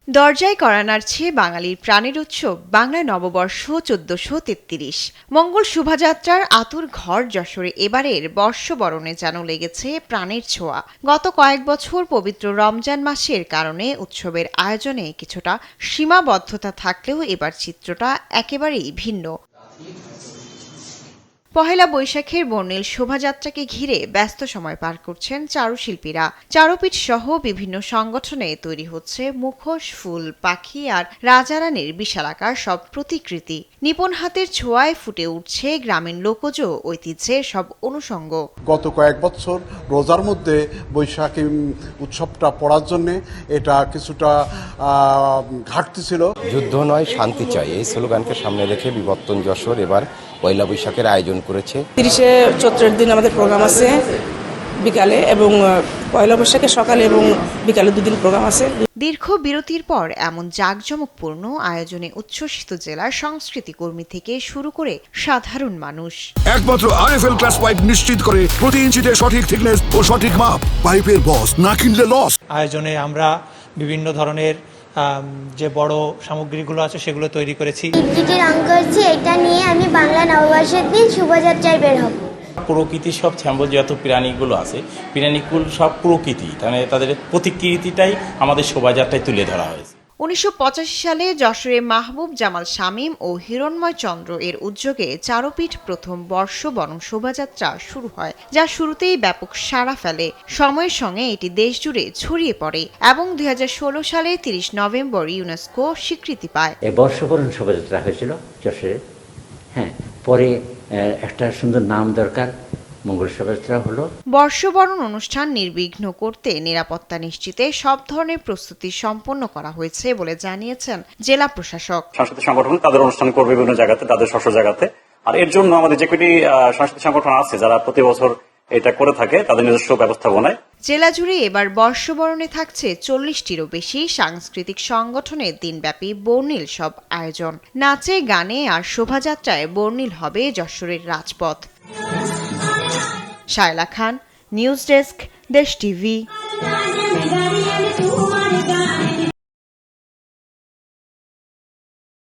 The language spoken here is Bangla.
দরজায় কড়া নাড়ছে বাঙালির প্রাণের উৎসব বাংলা নববর্ষ ১৪৩৩। মঙ্গল শোভাযাত্রার আতুর ঘর যশোরে এবারের বর্ষবরণে যেন লেগেছে প্রাণের ছোঁয়া। গত কয়েক বছর পবিত্র রমজান মাসের কারণে উৎসবের আয়োজনে কিছুটা সীমাবদ্ধতা থাকলেও এবার চিত্রটা একেবারেই ভিন্ন। পহেলা বৈশাখের বর্ণিল শোভাযাত্রাকে ঘিরে ব্যস্ত সময় পার করছেন চারুশিল্পীরা। চারুপীঠ সহ বিভিন্ন সংগঠনে তৈরি হচ্ছে মুখোশ, ফুল, পাখি আর রাজারানীর বিশালাকার সব প্রতিকৃতি। নিপুণ হাতের ছোঁয়ায় ফুটে উঠছে গ্রামীণ লোকজ ঐতিহ্যের সব অনুষঙ্গ। গত কয়েক বছর রোজার মধ্যে বৈশাখী উৎসবটা পড়ার জন্য এটা কিছুটা ঘাটতি ছিল। যুদ্ধ নয় শান্তি চাই, এই স্লোগানকে সামনে রেখে বিবর্তন যশোর এবার পয়লা বৈশাখের আয়োজন করেছে। ৩০শে চৈত্রের দিন আমাদের প্রোগ্রাম আছে বিকালে, এবং পয়লা বৈশাখে সকালে এবং বিকালে দুদিন প্রোগ্রাম আছে। দীর্ঘ বিরতির পর এমন জাঁকজমকপূর্ণ আয়োজনে উচ্ছ্বসিত জেলার সংস্কৃতি কর্মী থেকে শুরু করে সাধারণ মানুষ। একমাত্র আরএফএল ক্লাস পাইপ নিশ্চিত করে প্রতি ইঞ্চিতে সঠিক থিকনেস ও সঠিক মাপ। পাইপের বস, না কিনলে লস। আয়োজনে আমরা বিভিন্ন ধরনের যে বড় সামগ্রীগুলো আছে সেগুলো তৈরি করেছি। রং করছি, এটা নিয়ে আমি বাংলা নববর্ষের দিন শোভাযাত্রায় বের হব। প্রকৃতির সব ছ্যাম্বল যত প্রাণীগুলো আছে, প্রাণীগুলো সব প্রকৃতি, মানে তাদের প্রতিকৃতিটাই আমাদের শোভাযাত্রায় তুলে ধরা হয়েছে। ১৯৮৫ সালে যশোরে মাহবুব জামাল শামীম ও হিরণময় চন্দ্র এর উদ্যোগে চারুপীঠ প্রথম বর্ষবরণ শোভাযাত্রা শুরু হয়, যা শুরুতেই ব্যাপক সাড়া ফেলে। সময়ের সঙ্গে এটি দেশজুড়ে ছড়িয়ে পড়ে এবং ২০১৬ সালে ৩০ নভেম্বর ইউনেস্কো স্বীকৃতি পায়। এই বর্ষবরণ শোভাযাত্রা হয়েছিল যশোরে। পরে একটা সুন্দর নাম দরকার, মঙ্গল শোভাযাত্রা হলো। বর্ষবরণ অনুষ্ঠান নির্বিঘ্ন করতে নিরাপত্তা নিশ্চিতে সব ধরনের প্রস্তুতি সম্পন্ন করা হয়েছে বলে জানিয়েছেন জেলা প্রশাসক। সাংস্কৃতিক সংগঠন তাদের অনুষ্ঠান করবে বিভিন্ন জায়গাতে, তাদের স্ব জায়গাতে। আর এর জন্য আমাদের যে কটি সাংস্কৃতিক সংগঠন আছে যারা প্রতি বছর এটা করে থাকে, তাদের নিজস্ব ব্যবস্থাপনায় জেলা জুড়ে এবার বর্ষবরণে থাকছে ৪০টিরও বেশি সাংস্কৃতিক সংগঠনের দিনব্যাপী বর্ণিল সব আয়োজন। নাচে, গানে আর শোভাযাত্রায় বর্ণিল হবে যশোরের রাজপথ। শায়লা খান, নিউজ ডেস্ক, দেশ টিভি।